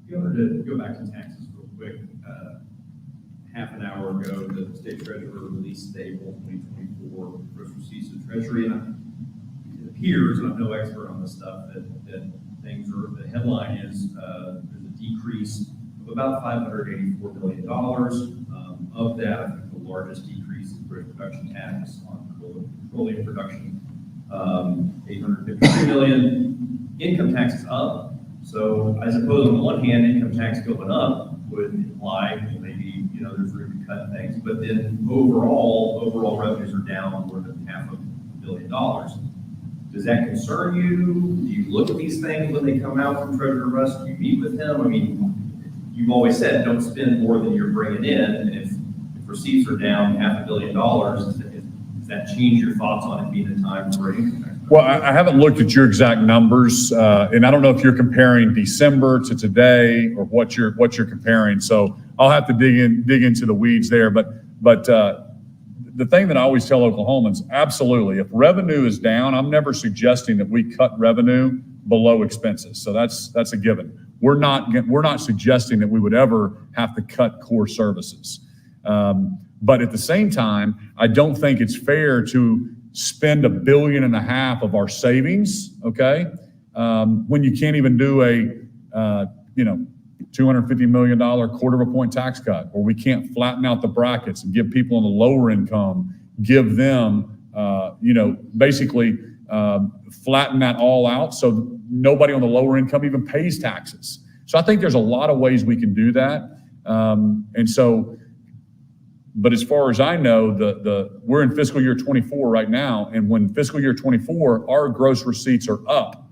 To go back to taxes real quick, half an hour ago, the state treasurer released the April 2024 gross receipts to Treasury, and it appears, and I'm no expert on this stuff, that things are, the headline is there's a decrease of about $584 million. Of that, I think the largest decrease is British production tax on petroleum production, $853 million. Income tax is up. So I suppose on the one hand, income tax going up would imply maybe, there's room to cut things, but then overall revenues are down more than $500 million. Does that concern you? Do you look at these things when they come out from Treasurer Rusk? Do you meet with him? I mean, you've always said don't spend more than you're bringing in, and if receipts are down $500 million, does that change your thoughts on it being a time for income tax? Well, I haven't looked at your exact numbers, and I don't know if you're comparing December to today or what you're comparing. So I'll have to dig into the weeds there. But the thing that I always tell Oklahomans, absolutely, if revenue is down, I'm never suggesting that we cut revenue below expenses. So that's a given. We're not suggesting that we would ever have to cut core services. But at the same time, I don't think it's fair to spend $1.5 billion of our savings, okay, when you can't even do a $250 million quarter of a point tax cut, or we can't flatten out the brackets and give people on the lower income, give them, basically flatten that all out so nobody on the lower income even pays taxes. So I think there's a lot of ways we can do that. But as far as I know, we're in fiscal year 24 right now, and when fiscal year 24, our gross receipts are up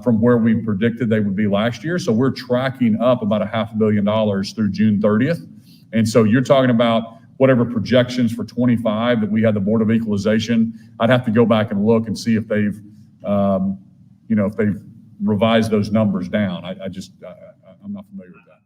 from where we predicted they would be last year. So we're tracking up about $500 million through June 30th. And so you're talking about whatever projections for 25 that we had the Board of Equalization. I'd have to go back and look and see if they've revised those numbers down. I'm not familiar with that.